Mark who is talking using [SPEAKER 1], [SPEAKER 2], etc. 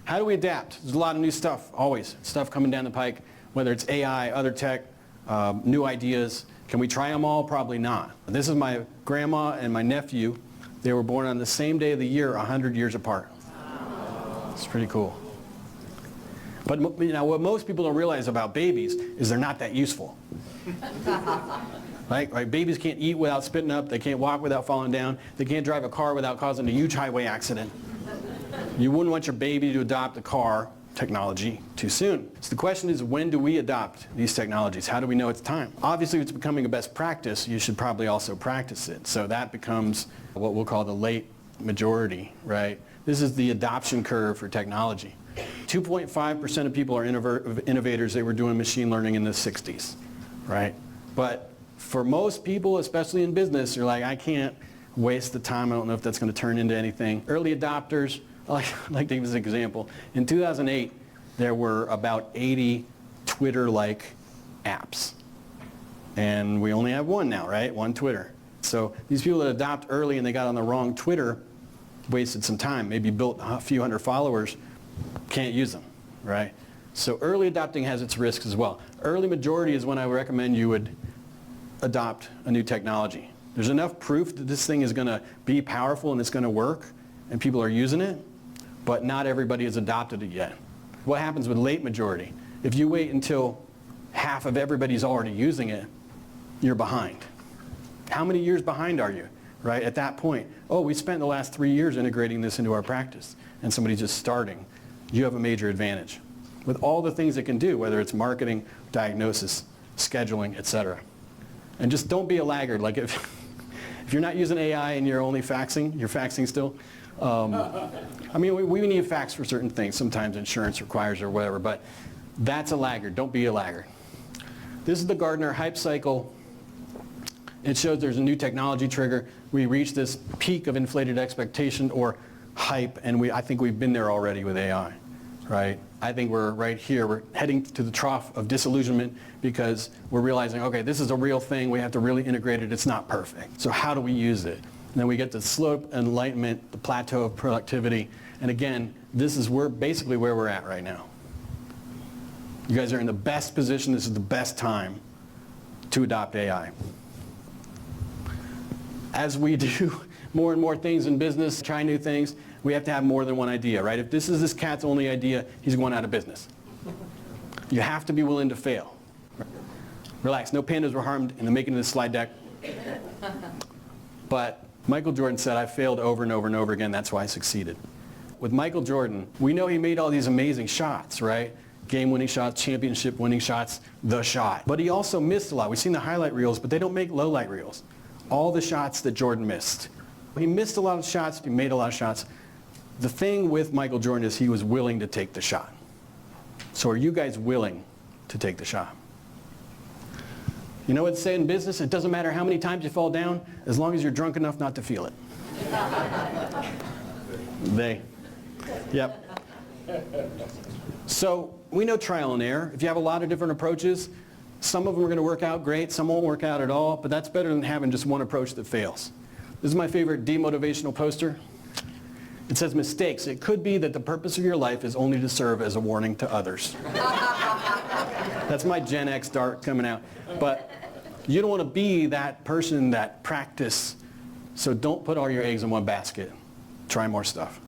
[SPEAKER 1] How do we adapt? There's a lot of new stuff, always. Stuff coming down the pike, whether it's AI, other tech, new ideas. Can we try them all? Probably not. This is my grandma and my nephew. They were born on the same day of the year, 100 years apart. It's pretty cool. But what most people don't realize about babies is they're not that useful. Right? Babies can't eat without spitting up. They can't walk without falling down. They can't drive a car without causing a huge highway accident. You wouldn't want your baby to adopt a car technology too soon. So the question is, when do we adopt these technologies? How do we know it's time? Obviously, if it's becoming a best practice, you should probably also practice it. So that becomes what we'll call the late majority, right? This is the adoption curve for technology. 2.5% of people are innovators. They were doing machine learning in the 60s, right? But for most people, especially in business, you're like, I can't waste the time. I don't know if that's going to turn into anything. Early adopters, like to give this example. In 2008, there were about 80 Twitter-like apps. And we only have one now, right? One Twitter. So these people that adopt early and they got on the wrong Twitter wasted some time, maybe built a few hundred followers, can't use them, right? So early adopting has its risks as well. Early majority is when I recommend you would adopt a new technology. There's enough proof that this thing is going to be powerful and it's going to work and people are using it, but not everybody has adopted it yet. What happens with late majority? If you wait until half of everybody's already using it, you're behind. How many years behind are you, right? At that point, oh, we spent the last 3 years integrating this into our practice, and somebody's just starting. You have a major advantage with all the things it can do, whether it's marketing, diagnosis, scheduling, etc. And just don't be a laggard. Like if you're not using AI and you're only faxing, you're faxing still. I mean, we need fax for certain things. Sometimes insurance requires or whatever, but that's a laggard. Don't be a laggard. This is the Gartner hype cycle. It shows there's a new technology trigger. We reach this peak of inflated expectation or hype, and I think we've been there already with AI, right? I think we're right here. We're heading to the trough of disillusionment because we're realizing, okay, this is a real thing. We have to really integrate it. It's not perfect. So how do we use it? And then we get the slope enlightenment, the plateau of productivity. And again, this is basically where we're at right now. You guys are in the best position. This is the best time to adopt AI. As we do more and more things in business, try new things, we have to have more than one idea, right? If this is this cat's only idea, he's going out of business. You have to be willing to fail. Relax, no pandas were harmed in the making of this slide deck. But Michael Jordan said, I failed over and over and over again, that's why I succeeded. With Michael Jordan, we know he made all these amazing shots, right? Game-winning shots, championship-winning shots, the shot. But he also missed a lot. We've seen the highlight reels, but they don't make low-light reels. All the shots that Jordan missed. He missed a lot of shots, he made a lot of shots. The thing with Michael Jordan is he was willing to take the shot. So are you guys willing to take the shot? You know what they say in business? It doesn't matter how many times you fall down, as long as you're drunk enough not to feel it. Yep. So we know trial and error. If you have a lot of different approaches, some of them are going to work out great, some won't work out at all, but that's better than having just one approach that fails. This is my favorite demotivational poster. It says mistakes. It could be that the purpose of your life is only to serve as a warning to others. That's my Gen X dart coming out. But you don't want to be that person that practice, so don't put all your eggs in one basket. Try more stuff.